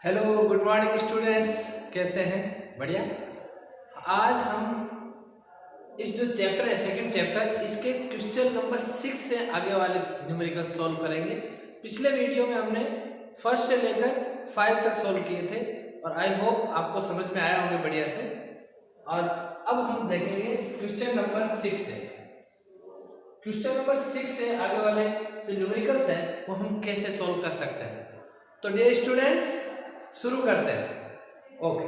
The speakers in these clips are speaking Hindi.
हेलो गुड मॉर्निंग स्टूडेंट्स, कैसे हैं? बढ़िया। आज हम इस जो चैप्टर है सेकंड चैप्टर, इसके क्वेश्चन नंबर 6 से आगे वाले न्यूमेरिकल सॉल्व करेंगे। पिछले वीडियो में हमने फर्स्ट से लेकर 5 तक सॉल्व किए थे और आई होप आपको समझ में आया होंगे बढ़िया से। और अब हम देखेंगे क्वेश्चन नंबर 6 से। क्वेश्चन नंबर 6 से आगे वाले जो न्यूमेरिकल्स है वो हम कैसे सॉल्व कर सकते हैं। तो डियर स्टूडेंट्स, शुरू करते हैं। Okay,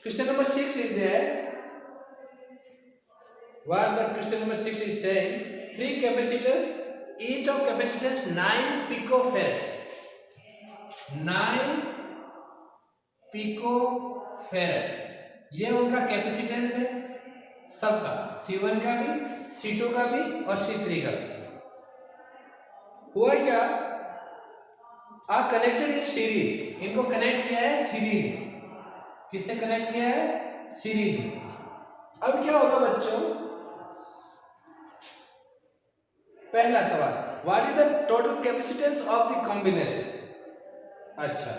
question number 6 is there. What the question number 6 is saying, 3 capacitors, each of capacitance 9 picofarad. 9 picofarad, ये उनका कैपेसिटेंस है सबका, C1 का भी, C2 का भी और C3 का भी। हुआ क्या, आर कनेक्टेड इन सीरीज, इनको कनेक्ट किया है सीरीज। किससे कनेक्ट किया है? सीरीज। अब क्या होगा बच्चों, पहला सवाल, what is the total capacitance of the combination. अच्छा,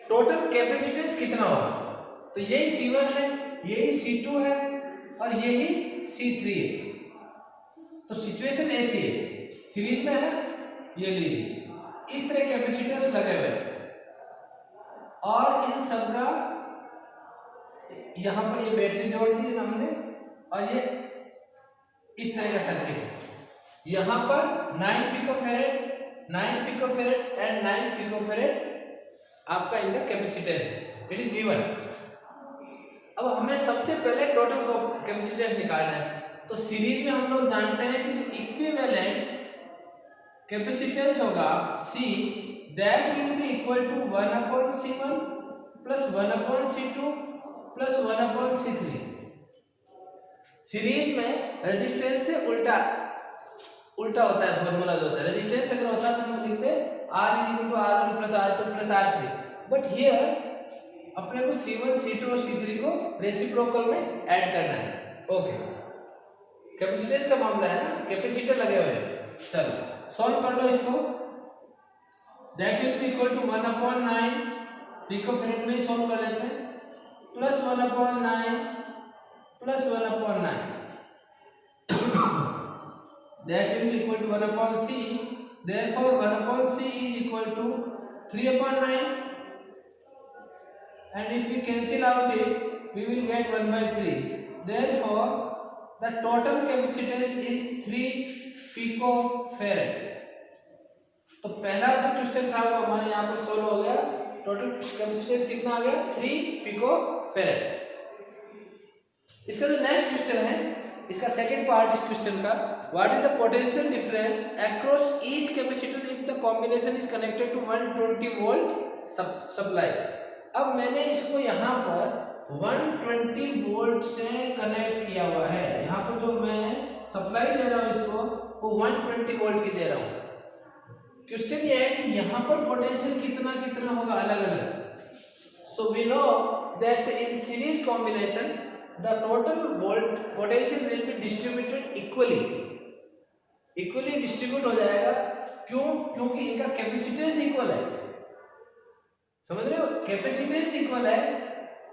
टोटल कैपेसिटेंस कितना होगा? तो यही C1 है, यही C2 है और यही C3 है। तो सिचुएशन ऐसी है, सीरीज में है ना, ये लीजिए इस तरह कैपेसिटर्स लगे हुए हैं और इन सब का यहां पर ये बैटरी जोड़ दी ना हमने और ये इस तरह का सर्किट है। यहां पर 9 पिकोफैरेड एंड 9 पिकोफैरेड आपका इनका कैपेसिटेंस है, इट इज गिवन। अब हमें सबसे पहले टोटल कैपेसिटेंस निकालना है। तो सीरीज में हम लोग जानते हैं कि जो इक्विवेलेंट कैपेसिटेंस होगा C, that will be equal to 1/C1 plus 1/C2 plus 1/C3। Series में रेजिस्टेंस से उल्टा होता है फॉर्मूला जो होता है। रेजिस्टेंस अगर होता तो हम लिखते R is equal to R1 plus R2 plus R3, but here अपने को C1, C2 और C3 को रेसिप्रोकल में ऐड करना है। ओके, कैपेसिटेंस का मामला है ना, कैपेसिटर लगे हुए हैं। चलो सॉल्व कर लो इसको। That will be equal to 1/9 picofarad में सॉल्व कर लेते हैं, plus 1/9 plus 1/9, that will be equal to 1/C। therefore 1/C is equal to 3/9 and if we cancel out it we will get 1/3। therefore the total capacitance is 3 picofarad। तो पहला जो क्वेश्चन था वो हमारे यहाँ पर सोल्व हो गया। टोटल कैपेसिटेंस कितना आ गया? 3 पिकोफैरेड। इसका जो नेक्स्ट क्वेश्चन है, इसका सेकंड पार्ट इस क्वेश्चन का, what is the potential difference across each capacitor if the combination is connected to 120 volt supply. अब मैंने इसको यहाँ पर 120 वोल्ट से कनेक्ट किया हुआ है। यहाँ पर जो मैं सप्लाई दे रहा हूँ इसको वो 120 वोल्ट की दे रहा हूँ। क्वेश्चन ये है कि यहाँ पर पोटेंशियल कितना कितना होगा अलग अलग। So we know that in series combination the total volt potential will be distributed equally distribute हो जाएगा। क्यों? क्योंकि इनका कैपेसिटेंस इक्वल है। समझ रहे हो, कैपेसिटेंस इक्वल है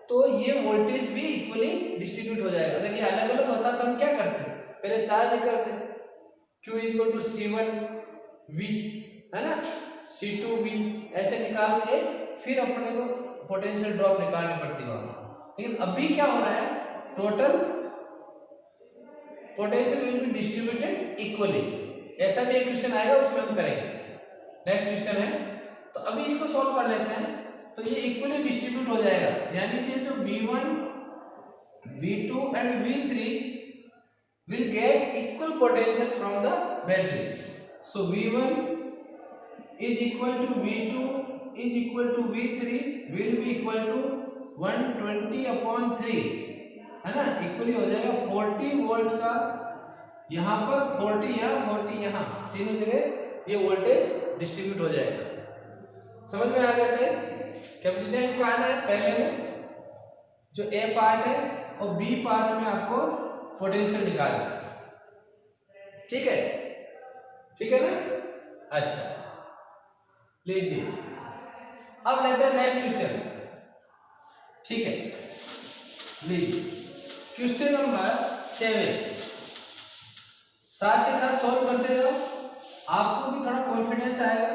तो ये वोल्टेज भी इक्वली डिस्ट्रीब्यूट हो जाएगा। अगर ये अलग अलग होता तो हम क्या करते, पहले चार्ज करते, Q is equal to C1V है ना, C2V ऐसे निकाल के फिर अपने को पोटेंशियल ड्रॉप निकालनी पड़ती वहां। लेकिन अभी क्या हो रहा है, total potential will be distributed equally. ऐसा भी एक क्वेश्चन आएगा, उसमें हम करेंगे। नेक्स्ट क्वेश्चन है, तो अभी इसको सॉल्व कर लेते हैं। तो ये इक्वली डिस्ट्रीब्यूट हो जाएगा, यानी कि जो V1, V2 and V3 will get equal potential from the battery. So V1 is equal to V2 is equal to V3 will be equal to 120/3 है ना, इक्वली हो जाएगा 40 वोल्ट का यहाँ पर, 40 यहाँ, 40 यहाँ, तीनों जगह ये वोल्टेज डिस्ट्रीब्यूट हो जाएगा। समझ में आ गया से? कैपेसिटेंस को आना है पहले में, जो A पार्ट है और B पार्ट में आपको पोटेंशियल निकालना है। ठीक है, ठीक है ना? अच्छा लीजिए, अब लेते हैं नेक्स्ट क्वेश्चन। ठीक है, लीजिए क्वेश्चन नंबर 7 साथ के साथ सॉल्व करते जाओ, आपको भी थोड़ा कॉन्फिडेंस आएगा।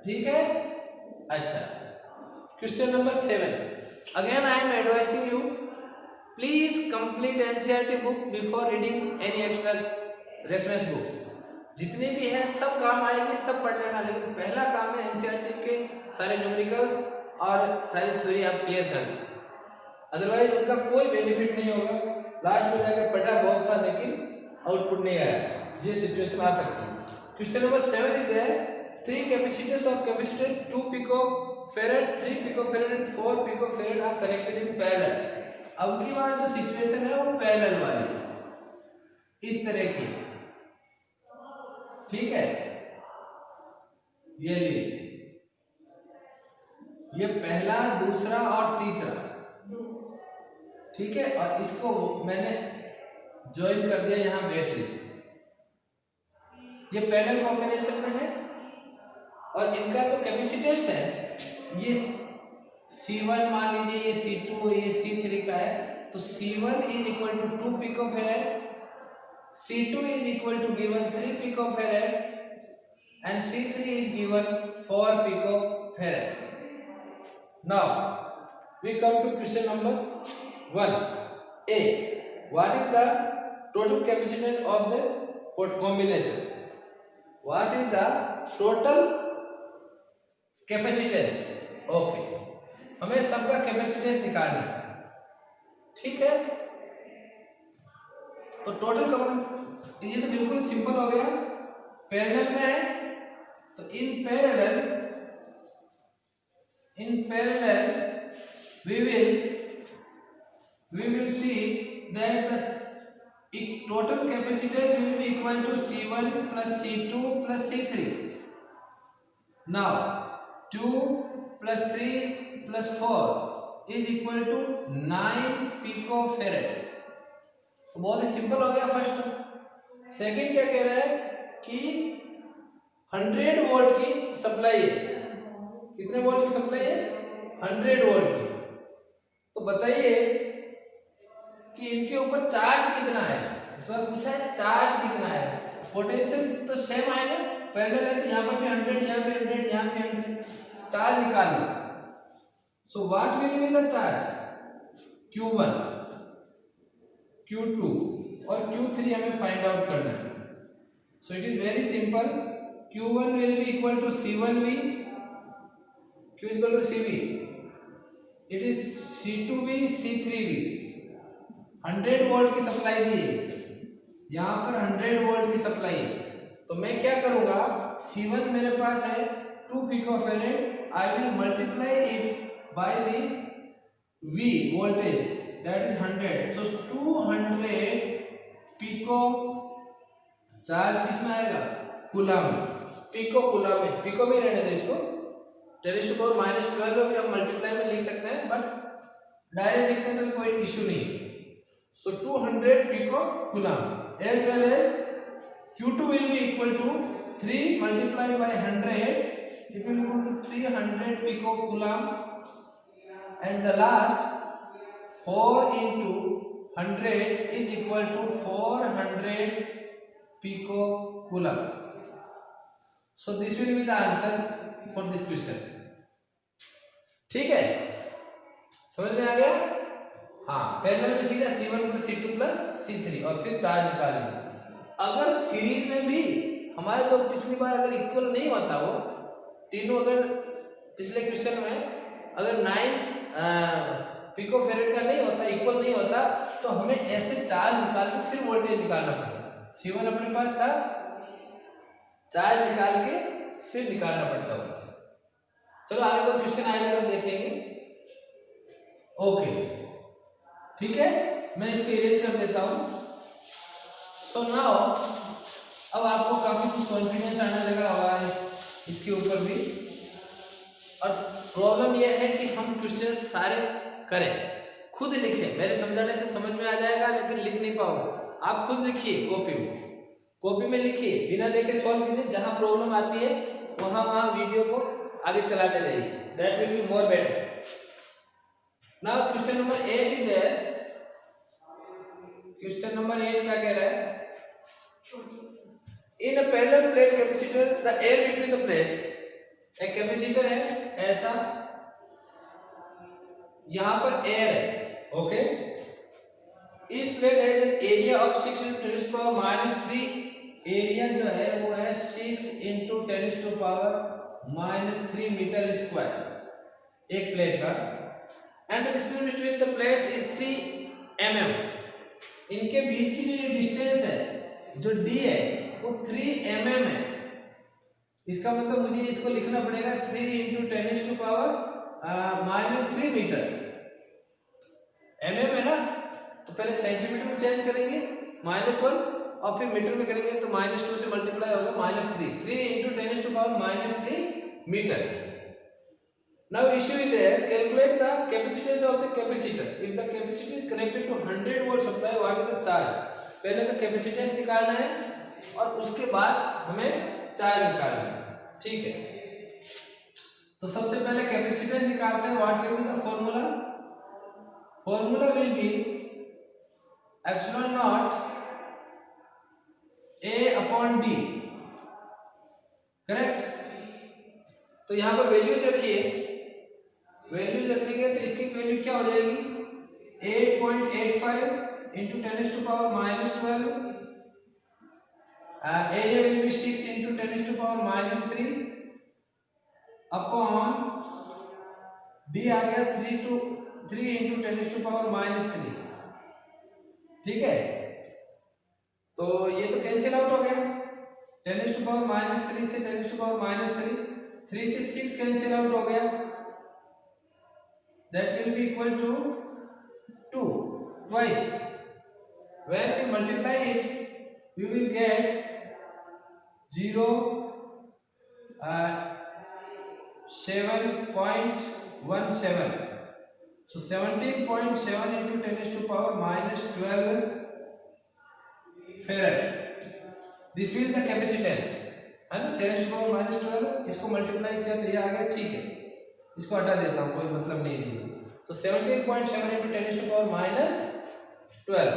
ठीक है, अच्छा question number 7, again I am advising you please complete NCERT book before reading any extra reference books. जितने भी है सब काम आएगी, सब पढ़ लेना, लेकिन पहला काम है एनसीईआरटी के सारे न्यूमेरिकल्स और सारी थ्योरी आप क्लियर कर लें, अदरवाइज उनका कोई बेनिफिट नहीं होगा। लास्ट में जाकर पढ़ा बहुत था लेकिन आउटपुट नहीं आया, ये सिचुएशन आ सकती है। Question number 7 is there, 3 capacitors of capacitor 2 picofarad, 3 picofarad and 4 picofarad are connected in parallel. अब की बार जो सिचुएशन है वो पैरेलल वाली है, इस तरह की। ठीक है, ये लीजिए, ये पहला, दूसरा और तीसरा। ठीक है, और इसको मैंने ज्वाइन कर दिया यहां बैटरी से, ये पैरेलल कॉम्बिनेशन में है। और इनका जो कैपेसिटेंस है ये C1 मान लीजिए, ये C2, ये C3 का है, तो C1 is equal to 2 picofarad, C2 is equal to given 3 picofarad and C3 is given 4 picofarad. Now we come to question number 1a. What is the total capacitance of the combination? What is the total capacitance? Okay, हमें सबका कैपेसिटेंस निकालना है। ठीक है, तो टोटल ये तो बिल्कुल सिंपल हो गया, पैरेलल में है, तो in parallel we will see that the total capacitance will be equal to C1 plus C2 plus C3. Now 2 plus 3 plus 4 is equal to 9 picofarad. तो बहुत ही सिंपल हो गया फर्स्ट। सेकंड क्या कह रहा है कि 100 वोल्ट की सप्लाई है। कितने वोल्ट की सप्लाई है? 100 वोल्ट की। तो बताइए कि इनके ऊपर चार्ज कितना है। इस बार पूछा है चार्ज कितना है। पोटेंशियल तो सेम आएगा, पैरेलल है तो यहाँ पर भी 100, यहाँ पे 100, यहाँ पे 100। चार्ज निकालना। So what will be the charge? Q1, Q2 और Q3 हमें फाइंड आउट करना है। So it is very simple, Q1 will be equal to C1V, Q is equal to CV, it is C2V, C3V। 100 volt की सप्लाई दी है, यहाँ पर 100 वोल्ट की सप्लाई है, तो मैं क्या करूंगा, C1 मेरे पास है 2 picofarad, I will multiply it by the V voltage that is 100, so 200 pico charge किसमें आएगा? कूलम, पिको कूलम में। पिको में रहने दो इसको, 10⁻⁻12 भी हम मल्टीप्लाई में लिख सकते हैं, बट डायरेक्ट लिखते हैं तो कोई इश्यू नहीं। So 200 pico coulomb as well as Q2 will be equal to 3 multiplied by 100, it will equal to 300 pico coulomb, and the last 4 into 100 is equal to 400 pico coulomb. So this will be the answer for this question. ठीक है, समझ में आ गया? हाँ, पैरेलल में सीधा C1 plus C2 plus C3 और फिर चार्ज निकालेंगे। अगर सीरीज में भी हमारे जो पिछली बार अगर इक्वल नहीं होता, वो तीनों अगर पिछले क्वेश्चन में अगर 9 पिकोफैरेड का नहीं होता, इक्वल नहीं होता, तो हमें ऐसे चार्ज निकाल के फिर वोल्टेज निकालना पड़ता। C1 अपने पास था, चार्ज निकाल के फिर निकालना पड़ता है। चलो आगे कोई क्वेश्चन आएगा तो देखेंगे। ओके, ठीक है, मैं इसको इरेज कर देता हूँ। तो नाउ अब आपको काफी कुछ कॉन्फिडेंस आने लगा होगा इसके ऊपर भी। और प्रॉब्लम यह है कि हम क्वेश्चन सारे करें, खुद लिखें। मेरे समझाने से समझ में आ जाएगा, लेकिन लिख नहीं पाओगे। आप खुद लिखिए, कॉपी में लिखिए, बिना लेके सॉल्व कीजिए। जहां प्रॉब्लम आती है वहां वीडियो को आगे चलाते जाइए, that will be more better. Now question number 8 is there. Question number 8 क्या कह रहा है? In a parallel plate capacitor the air between the plates, एक कैपेसिटर है ऐसा, यहां पर एयर है, ओके। इस plate has an area of 6 × 10⁻³ area जो है वो है 6 × 10⁻³ मीटर स्क्वायर एक प्लेट का। And the distance between the plates is 3 mm। इनके बीच की जो ये डिस्टेंस है जो d है वो 3 mm है। इसका मतलब मुझे इसको लिखना पड़ेगा 3 × 10⁻³ मीटर। mm है ना, तो पहले सेंटीमीटर में चेंज करेंगे -1 और फिर मीटर में करेंगे तो -2 से मल्टीप्लाई होगा -3। 3 × 10⁻³ metre. Now issue is there, calculate the capacitance of the capacitor. If the capacitor is connected to 100 volt supply, what is the charge? पहले तो कैपेसिटेंस निकालना है और उसके बाद हमें चार्ज निकालना है, ठीक है। तो सबसे पहले कैपेसिटेंस निकालते हैं। What will be the formula? Formula will be epsilon not A/d, correct. तो यहां पर वैल्यूज रखिए, वैल्यूज रखेंगे तो इसकी वैल्यू क्या हो जाएगी? 8.85 × 10⁻12। Area will be 6 × 10⁻³ upon d आ गया 3 × 10⁻³, ठीक है। तो ये तो कैंसिल आउट हो गया, 10⁻³ से 10⁻³ 3 से 6 कैंसिल आउट हो गया, that will be equal to 2 twice. When we multiply it we will get 0.717. So 17.7 × 10⁻12 farad. This is the capacitance, है ना। 10⁻12 इसको मल्टीप्लाई किया तो ये आ गया, ठीक है। इसको हटा देता हूं, कोई मतलब नहीं है। तो 17.7 × 10⁻12,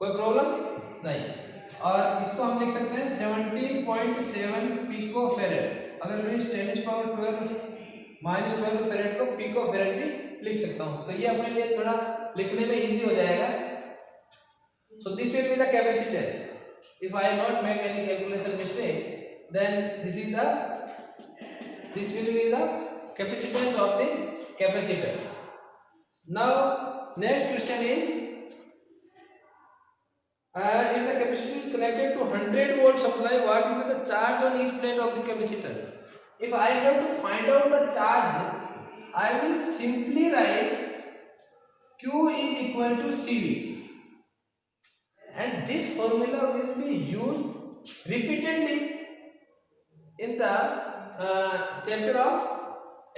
कोई प्रॉब्लम नहीं। और इसको हम लिख सकते हैं 17.7 पिको फेरेड। अगर मैं 10⁻12 फेरेड को पिको फेरेड भी लिख सकता हूं, तो ये अपने लिए थोड़ा लिखने में इजी हो जाएगा। So this will be the capacitance. If I not make any calculation mistake, then this will be the capacitance of the capacitor. Now next question is, if the capacitor is connected to 100 volt supply, what will be the charge on each plate of the capacitor? If I have to find out the charge, I will simply write Q is equal to CV, and this formula will be used repeatedly in the chapter of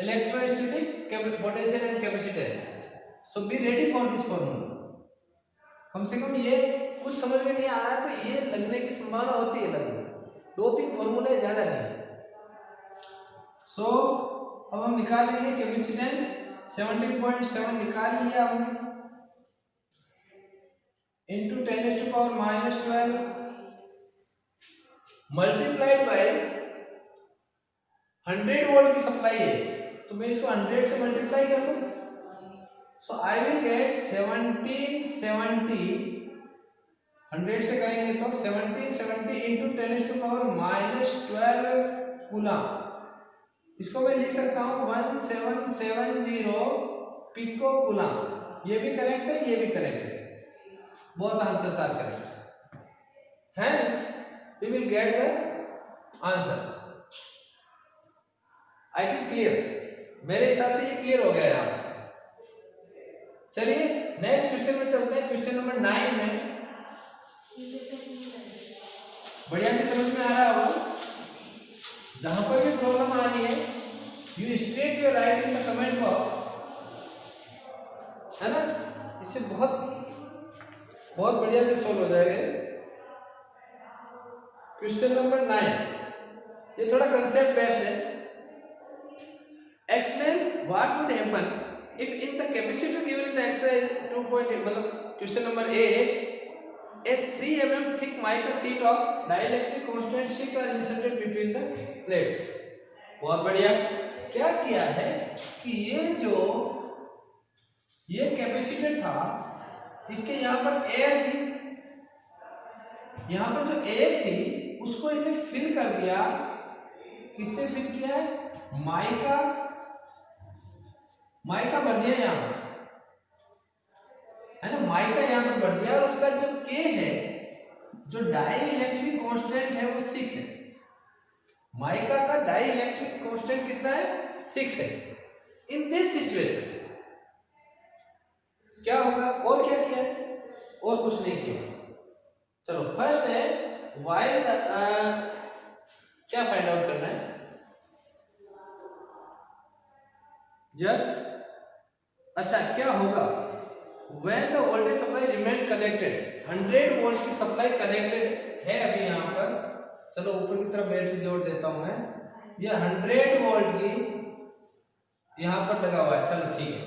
electrostatic potential and capacitance. So be ready for this formula. कम से कम ये कुछ समझ में नहीं आ रहा है तो ये लगने की संभावना होती है, लगने 2-3 फॉर्मूले ज्यादा नहीं। सो अब हम निकाल लेंगे कैपेसिटेंस। 17.7 निकाल लिया हमने, into 10⁻12 मल्टीप्लाइड बाय 100 वोल्ट की सप्लाई है, तो मैं इसको 100 से मल्टीप्लाई कर दूं। सो आई विल गेट 1770, 100 से करेंगे तो 1770 × 10⁻12 कूलम। इसको मैं लिख सकता हूं 1770 पिको कूलम। ये भी करेक्ट है, ये भी करेक्ट है, both answers are correct. Hence we will get the answer. I think clear, मेरे हिसाब से ये क्लियर हो गया यहाँ। चलिए नेक्स्ट क्वेश्चन में चलते हैं। क्वेश्चन नंबर 9 में बढ़िया से समझ में आ रहा होगा। जहां पर भी प्रॉब्लम आ रही है you state your right in the comment box, है ना। इससे बहुत बढ़िया से सोल्व हो जाएगा। क्वेश्चन नंबर 9, ये थोड़ा कंसेप्ट बेस्ड है। Explain what would happen if in the capacitor given in the exercise 2. मतलब question number 8, a 3 mm thick mica sheet of dielectric constant 6 are inserted between the plates। बहुत बढ़िया। क्या किया है कि ये कैपेसिटर था, इसके यहाँ पर एयर थी, यहाँ पर जो एयर थी उसको इन्हें फिल कर दिया। किससे फिल किया है? माइका भर दिया यहाँ पर, है ना, माइका यहाँ पर भर दिया। और उसका जो के है, जो डाई इलेक्ट्रिक कांस्टेंट है वो 6 है। माइका का डाई इलेक्ट्रिक कांस्टेंट कितना है? 6 है। इन दिस सिचुएशन क्या होगा? और क्या किया है? और कुछ नहीं किया। चलो फर्स्ट है व्हाइल क्या फाइंड आउट करना है? यस अच्छा, क्या होगा? When the voltage supply remain connected, 100 volt की सप्लाई कनेक्टेड है अभी यहाँ पर। चलो ऊपर की तरफ बैटरी जोड़ देता हूं मैं। ये 100 वोल्ट की यहाँ पर लगा हुआ है। चलो ठीक है।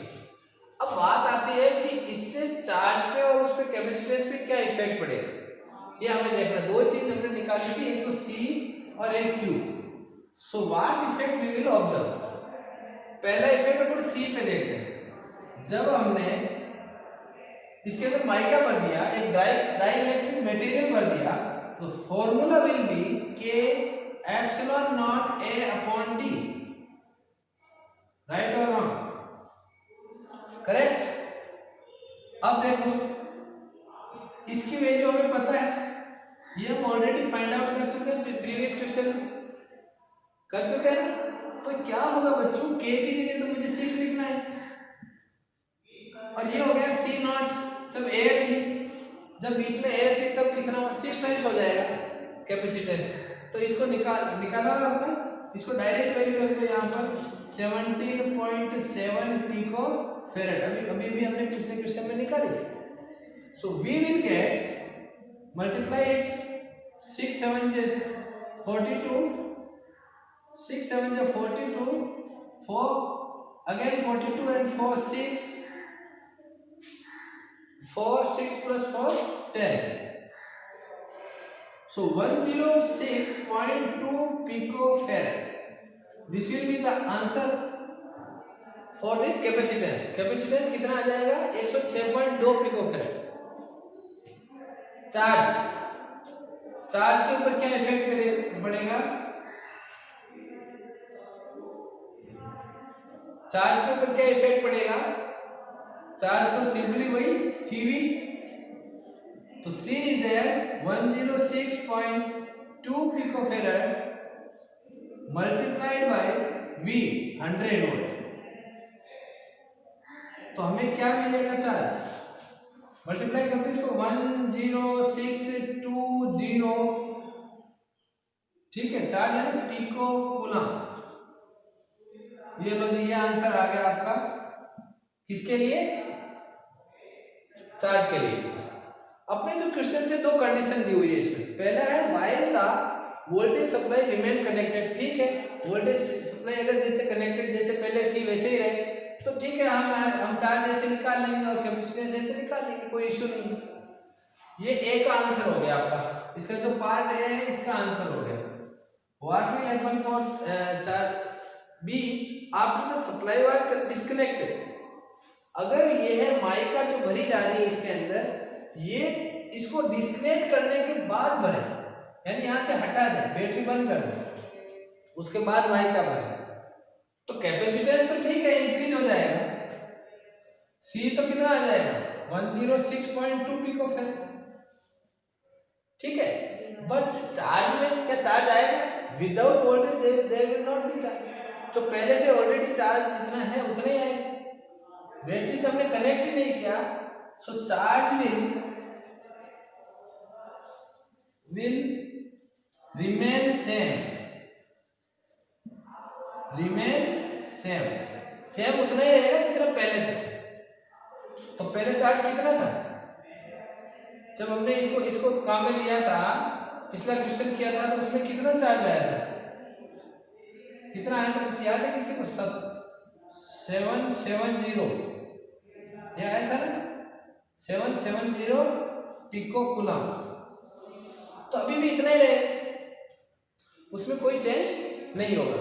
अब बात आती है कि इससे चार्ज पे और उस पे कैपेसिटेंस पे क्या इफेक्ट पड़ेगा, ये हमें देखना। दो चीज हमने निकाली थी, एक तो C और एक Q। So what effect we will observe? पहला इफेक्ट अपन C पे देखते हैं। जब हमने इसके अंदर माइका भर दिया, एक डाई इलेक्ट्रिक मटेरियल भर दिया, तो फॉर्मूला विल बी के epsilon not a upon D. Right और रॉन्ग? करेक्ट। अब देखो, इसकी वैल्यू हमें पता है, ये हम ऑलरेडी फाइंड आउट कर चुके हैं, प्रीवियस क्वेश्चन कर चुके हैं ना। तो क्या होगा बच्चों, के की जगह तो मुझे 6 लिखना है, और ये हो गया C नॉट। जब एयर थी, जब बीच में एयर थी तब कितना हुआ? 6 टाइम्स हो जाएगा कैपेसिटेंस। तो इसको निकाला आपने, इसको डायरेक्ट वैल्यू रख दो यहाँ पर 17.7 पिको फेरेड। अभी भी हमने पिछले क्वेश्चन में निकाली। So we will get multiply 6 7 42, 6 7 42, 4 again 42 and 4 6, 4 6 plus 4 10. So 106.2 picofarad. This will be the answer for the capacitance. Capacitance कितना आ जाएगा? 106.2 picofarad. चार्ज के ऊपर क्या इफेक्ट पड़ेगा? चार्ज के ऊपर क्या इफेक्ट पड़ेगा? चार्ज तो सिंपली वही Cv। तो C is there 106.2 picofarad multiplied by V 100 volt. तो हमें क्या मिलेगा? चार्ज मल्टीप्लाई करते इसको 10620। ठीक है, चार्ज है ना, पिको कूलम। ये लो जी, ये आंसर आ गया आपका। किसके लिए? चार्ज के लिए। अपने जो क्वेश्चन थे, दो कंडीशन दी हुई है इसमें। पहला है while the voltage supply remain connected. ठीक है, वोल्टेज सप्लाई अगर जैसे कनेक्टेड जैसे पहले थी वैसे ही रहे तो ठीक है, हम चार्ज जैसे निकाल लेंगे और कैपेसिटेंस जैसे निकाल लेंगे, कोई इश्यू नहीं। ये ए का आंसर हो गया आपका। इसका जो पार्ट है इसका आंसर हो गया। What will happen for charge B after the supply was disconnected? अगर ये है माइका जो भरी जा रही है इसके अंदर, ये इसको डिस्कनेक्ट करने के बाद भरे, यानी यहां से हटा दे, बैटरी बंद कर दे, उसके बाद माइका भरे, तो कैपेसिटेंस तो ठीक है, इंक्रीज हो जाएगा। सी तो कितना आ जाएगा? 106.2 पिकोफैराड। ठीक है, बट चार्ज में क्या चार्ज आएगा? Without voltage there will not be charge. तो पहले से ऑलरेडी चार्ज जितना है उतना ही आएगा, बैटरी से हमने कनेक्ट ही नहीं किया। सो चार्ज will remain same उतना ही रहेगा जितना पहले था। तो पहले चार्ज कितना था? जब हमने इसको काम में लिया था, पिछला क्वेश्चन किया था, तो उसमें कितना चार्ज आया था? कितना आया था, कुछ याद है किसी को? 770 ये आया था ना, 770 पिको कूलम। तो अभी भी इतना ही रहे, उसमें कोई चेंज नहीं होगा,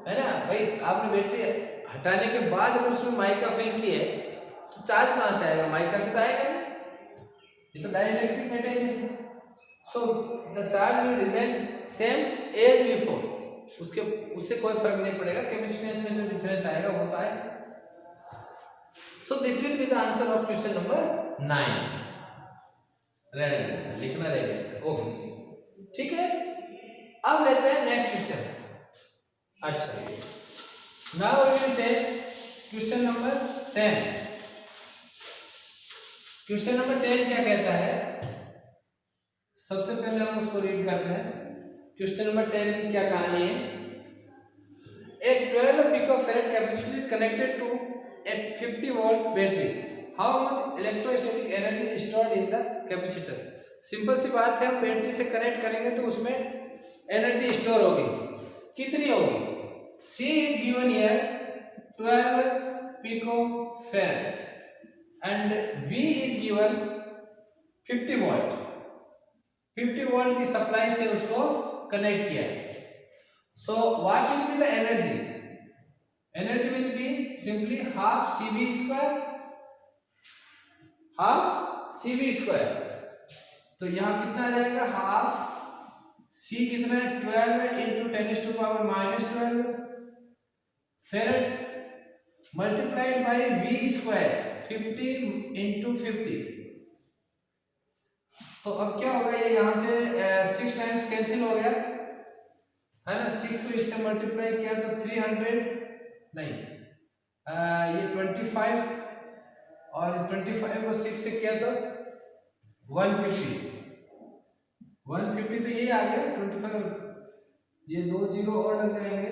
है ना भाई। आपने बैटरी हटाने के बाद अगर उसमें माइका फिल की है तो चार्ज कहाँ से आएगा? माइका से तो आएगा ना, ये तो dielectric material. So the charge will remain same as before, उससे कोई फर्क नहीं पड़ेगा, कैपेसिटेंस में जो डिफरेंस आएगा वो तो आएगा। सो this will be the answer of question number 9। लिखना रह गया, ओके ठीक है। अब लेते हैं नेक्स्ट क्वेश्चन। अच्छा, now we will take question number 10। Question number 10 क्या कहता है, सबसे पहले हम उसको रीड करते हैं। क्वेश्चन नंबर 10 की क्या कहानी है? A 12 picofarad capacitor is connected to a 50 volt battery. How much electrostatic energy is stored in the capacitor? Simple सी बात है, हम बैटरी से कनेक्ट करेंगे तो उसमें एनर्जी स्टोर होगी, कितनी होगी? C is given here 12 picofarad and V is given 50 volt. 50 volt की सप्लाई से उसको कनेक्ट किया है। सो what will be the energy? Energy will be simply half CV square, half CV square. तो यहां कितना आ जाएगा? हाफ C कितना है? 12 into 10⁻⁻12 फेरेड multiplied by V square 50 into 50। तो अब क्या होगा, ये यहां से 6 टाइम्स कैंसिल हो गया, है ना। 6 को इससे मल्टीप्लाई किया तो 300 नहीं, ये 25 और 25 को 6 से किया तो 150 तो ये आ गया 25, ये 2 जीरो और लग जाएंगे,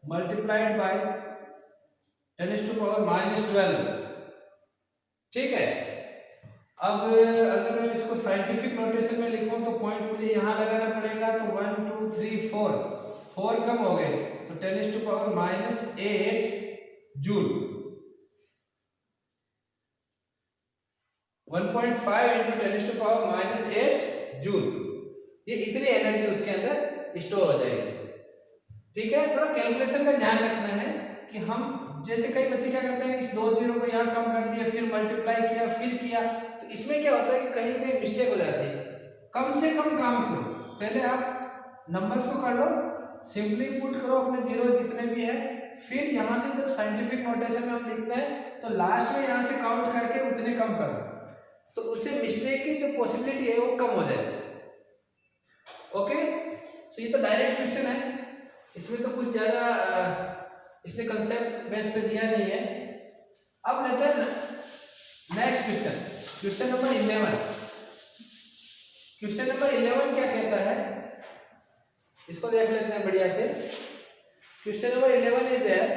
मल्टीप्लाइड बाय 10⁻⁻12। ठीक है। अब अगर मैं इसको साइंटिफिक नोटेशन में लिखूं तो पॉइंट मुझे यहां लगाना पड़ेगा, तो 1 2 3 4 कम हो गए, तो 10⁻⁸ जूल। 1.5 इंटू 10⁻⁸ जूल, ये इतनी एनर्जी उसके अंदर स्टोर हो जाएगी। ठीक है, थोड़ा कैलकुलेशन का ध्यान रखना है कि हम जैसे कई बच्चे क्या करते हैं, इस 2 जीरो को यहाँ कम कर दिया, फिर मल्टीप्लाई किया, फिर किया, तो इसमें क्या होता है कि कहीं ना कहीं मिस्टेक हो जाती है। कम से कम काम करो, पहले आप नंबर्स को कर लो, सिंपली पुट करो अपने जीरो जितने भी है, फिर यहाँ से जब साइंटिफिक नोटेशन में हम लिखते हैं तो लास्ट में यहाँ से काउंट करके उतने कम करो, तो उससे मिस्टेक की जो पॉसिबिलिटी है वो कम हो जाएगी। ओके, तो ये तो डायरेक्ट क्वेश्चन है, इसमें तो कुछ ज्यादा इसने कंसेप्ट बेस पे दिया नहीं है। अब लेते हैं next question, question number 11। Question number 11 क्या कहता है, इसको देख लेते हैं बढ़िया से। Question number 11 is there,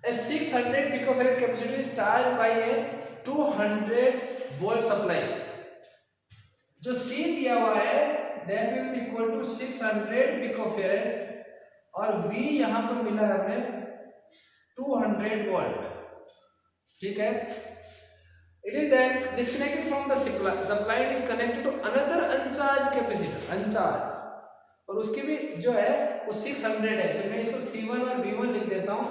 a 600 picofarad capacitor is charged by a 200 volt supply। जो C दिया हुआ है that will be equal to 600 picofarad और V यहां पर मिला है हमें 200 वोल्ट। ठीक है, it is then disconnected from the supply and is connected to another uncharged capacitor, uncharged, और उसकी भी जो है वो 600 है, तो मैं इसको C1 और V1 लिख देता हूं।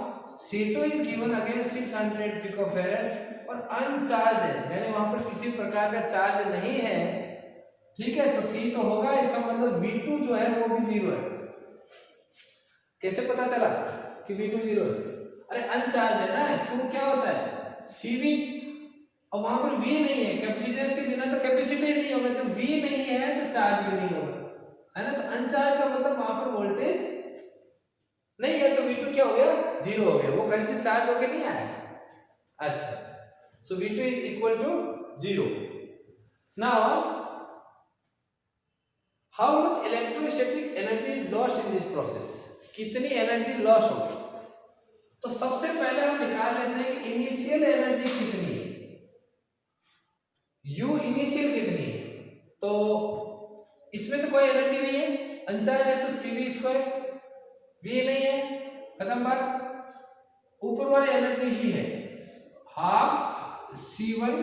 C2 is given again 600 picofarad और अनचार्ज है, यानी वहां पर किसी प्रकार का चार्ज नहीं है। ठीक है, तो C तो होगा, इसका मतलब V2 जो है वो भी 0 है। कैसे पता चला कि V2 0 है? अरे अनचार्ज है ना, क्यों, क्या होता है CV और वहां पर V नहीं है, कैपेसिटेंस के बिना तो कैपेसिटी नहीं होगा, जब V नहीं है तो चार्ज भी नहीं होगा, है ना। तो अनचार्ज का मतलब वहां पर वोल्टेज नहीं है, तो V2 क्या हो गया? 0 हो गया, वो कहीं से चार्ज होके नहीं आया। अच्छा, so V2 is equal to 0। Now how much electrostatic energy is lost in this process? कितनी एनर्जी लॉस होगी? तो सबसे पहले हम निकाल लेते हैं कि इनिशियल एनर्जी कितनी है, U इनिशियल कितनी है। तो इसमें तो कोई एनर्जी नहीं है, अनचार्ज है, तो CV स्क्वायर V नहीं है, खत्म बात। ऊपर वाली एनर्जी ही है half C1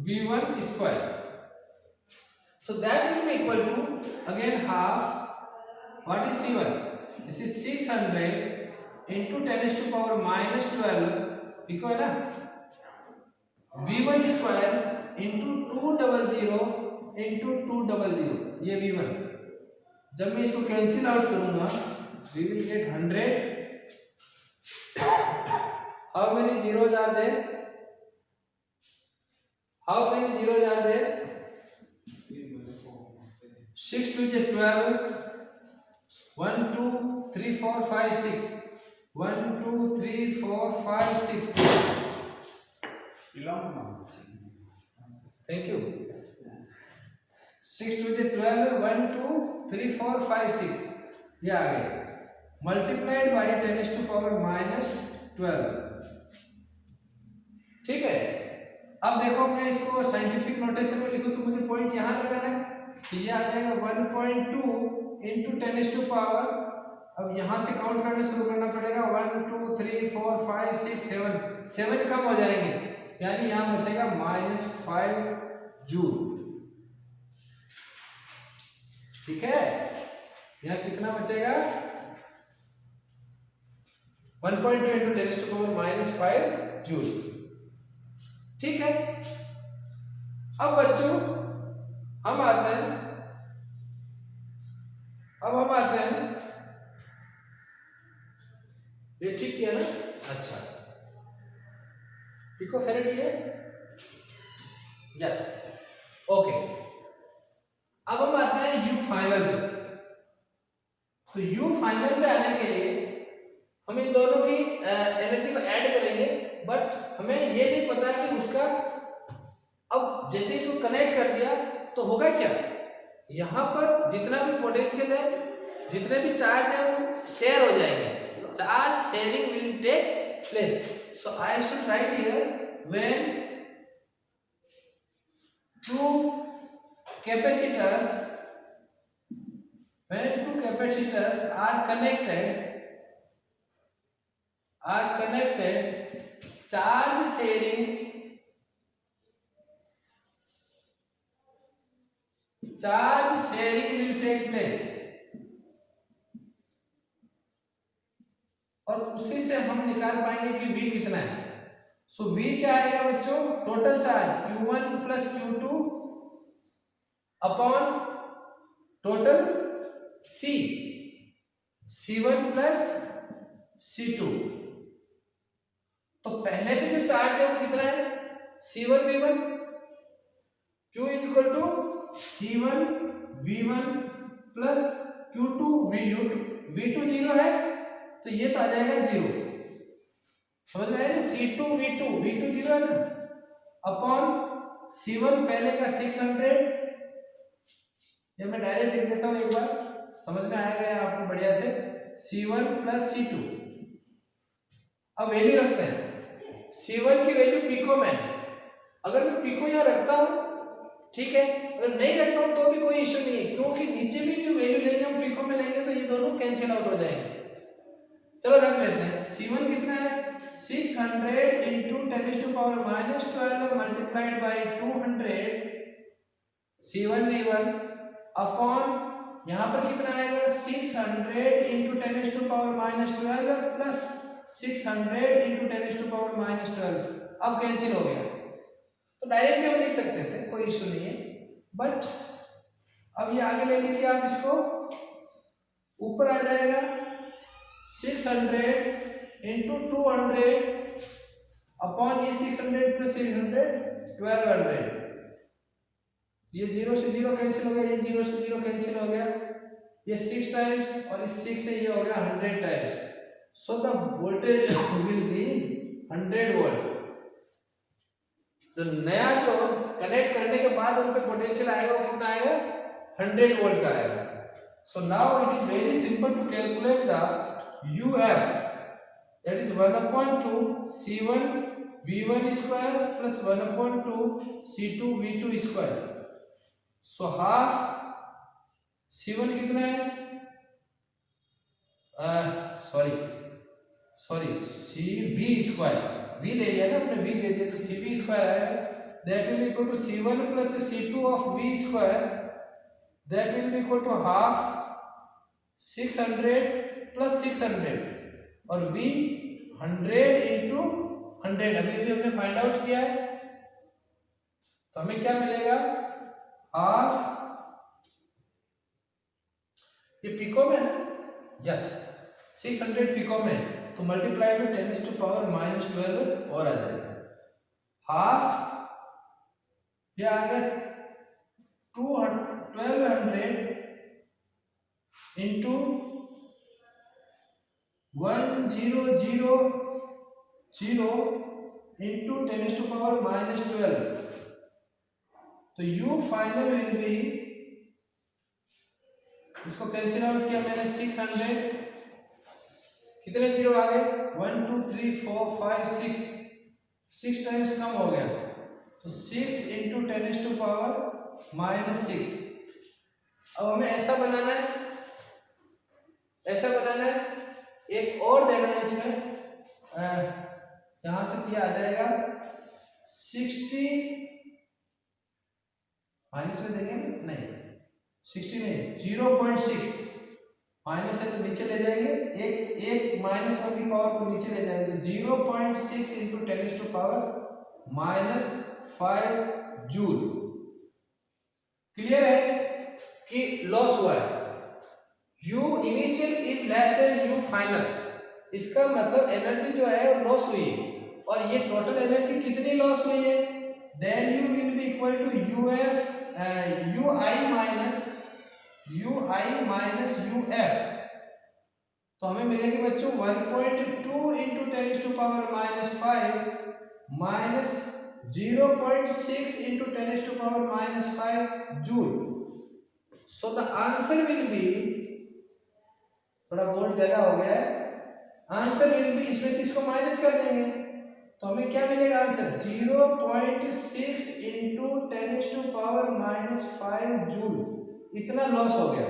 V1 square, so that will be equal to again half what is C1, this is 600 into 10 to the power minus 12 pico है ना, V1 स्क्वायर into 200 into 200, ये V1। जब मैं इसको कैंसिल आउट करूंगा we will get 100, how many zeros are there, how many zeros are there, 6 to the 12, 1 2 3 4 5 6, 1 2 3 4 5 6, thank you, 6 to the 12, 1 2 3 4 5 6, ये आ गए, multiplied by 10 to power minus 12, ठीक है। अब देखो मैं इसको साइंटिफिक नोटेशन में लिखूं तो मुझे पॉइंट यहाँ लगाना है, तो ये आ जाएगा 1.2 इंटू 10 टू पावर, अब यहाँ से काउंट करना शुरू करना पड़ेगा, 1 2 3 4 5 6 7 कम हो जाएंगे, यानी यहाँ बचेगा -5 जूल, ठीक है। यहाँ कितना बचेगा 1.2 इंटू 10 टू पावर -5 जूल, ठीक है। अब बच्चों हम आते हैं, ये ठीक किया ना, अच्छा पिको फेरेड है, यस, ओके। अब हम आते हैं यू फाइनल पे, तो यू फाइनल पे आने के लिए हम इन दोनों की एनर्जी को ऐड करेंगे, बट हमें ये नहीं पता कि उसका, अब जैसे इसको कनेक्ट कर दिया तो होगा क्या, यहाँ पर जितना भी पोटेंशियल है, जितने भी चार्ज है वो शेयर हो जाएंगे, charge sharing will take place, so I should write here when two capacitors are connected, charge sharing will take place, और उसी से हम निकाल पाएंगे कि V कितना है। सो V क्या आएगा बच्चों, total charge Q1 plus Q2 upon total C1 plus C2, तो पहले भी जो चार्ज है वो कितना है, C1 V1, Q is equal to C1 V1 plus Q2 V2 zero है, तो ये तो आ जाएगा 0, समझ में आया, C2 V2 जीरो है ना, अपॉन C1 पहले का 600, ये मैं डायरेक्ट लिख देता हूं एक बार, समझ में आएगा आपको बढ़िया से, C1 प्लस C2। अब वैल्यू रखते हैं, C1 की वैल्यू पिको में, अगर मैं पिको यहाँ रखता हूं ठीक है, अगर नहीं रखता हूं तो भी कोई इश्यू नहीं है, क्योंकि नीचे भी जो वैल्यू लेंगे हम पिको में लेंगे तो ये दोनों कैंसिल आउट हो जाएंगे। चलो रख लेते हैं, C1 कितना है 600 into 10 to power -12 multiplied by 200 C1 V1 upon यहाँ पर कितना आएगा 600 into 10 to power -12 plus 600 into 10 to power -12, अब कैंसिल हो गया, तो डायरेक्ट भी हम लिख सकते थे, कोई इश्यू नहीं है, बट अब ये आगे ले लीजिए आप, इसको ऊपर आ जाएगा 600 इंटू 200 अपॉन ये 600 प्लस 600 1200, ये 0 से 0 कैंसिल हो गया, ये 0 से 0 कैंसिल हो गया, ये 6 टाइम्स और इस 6 से ये हो गया 100 times, so the voltage will be 100 volt. तो नया जो कनेक्ट करने के बाद उन पे पोटेंशियल आएगा वो कितना आएगा 100 वोल्ट का आएगा। So now it is very simple to calculate the UF, that is 1/2 C1 V1 square plus 1/2 C2 V2 square, so half C1 कितना है sorry C V square, V ले लिया ना अपने, वी दे दिया तो सी वी स्क्वायर आएगा, that will equal to C one plus C two of V square, that will equal to half 600 plus 600 और v 100 इंटू 100 अभी अभी हमने फाइंड आउट किया है, तो हमें क्या मिलेगा, हाफ, ये पिको में ना, यस 600 पिको में, तो मल्टीप्लाई में 10 टू पावर -12 और आ जाएगा, हाफ ये आ गया 1200 इंटू 1000 इंटू 10 टू पावर -12, तो u फाइनल विल बी, इसको कैंसिल आउट किया मैंने, 600, कितने जीरो आ गए, 1 2 3 4 5 6 टाइम्स कम हो गया, तो 6 इंटू 10 टू पावर -6। अब हमें ऐसा बनाना है, ऐसा बनाना है, एक और देना है इसमें, यहां से किया आ जाएगा 60 माइनस में देंगे नहीं, 60 नहीं 0.6 माइनस है तो नीचे ले जाएंगे, एक माइनस वन की पावर को नीचे ले जाएंगे, तो 0.6 into 10 to power -5 joule. Clear है कि लॉस हुआ है, U initial is less than U final, इसका मतलब एनर्जी जो है वो लॉस हुई है, और ये टोटल एनर्जी कितनी लॉस हुई है, then U will be equal to UF UI minus UF, तो हमें मिलेगी बच्चों 1.2 into 10 to power -5 minus 0.6 into 10 to power -5 joule. So the answer will be, थोड़ा बोल्ड जगह हो गया है, आंसर विल बी, इसमें से इसको माइनस कर देंगे तो हमें क्या मिलेगा answer, 0.6 into 10 to power -5 joule, इतना लॉस हो गया,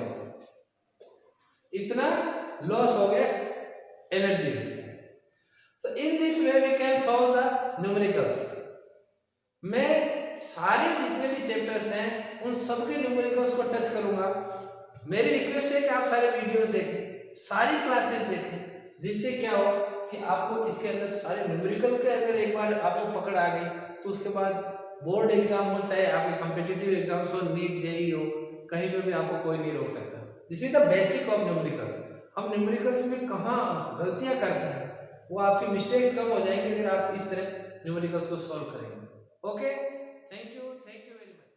इतना लॉस हो गया एनर्जी में। तो in this way we can solve the numericals. मैं सारे जितने भी चैप्टर्स हैं उन सबके न्यूमेरिकल्स को टच करूंगा। मेरी रिक्वेस्ट है कि आप सारे वीडियोस देखें, सारी क्लासेस देखें, जिससे क्या हो कि आपको इसके अंदर सारे न्यूमेरिकल के अगर एक बार आपको पकड़ आ गई तो उसके बाद बोर्ड एग्जाम हो, चाहे आपके कॉम्पिटिटिव एग्जाम्स हो, नीट जेईई हो, कहीं पे भी आपको कोई नहीं रोक सकता। This is the basic of numericals. हम न्यूमेरिकल्स में कहाँ गलतियां करते हैं, वो आपकी मिस्टेक्स कम हो जाएंगी अगर आप इस तरह न्यूमेरिकल्स को सॉल्व करेंगे। Okay, thank you very much.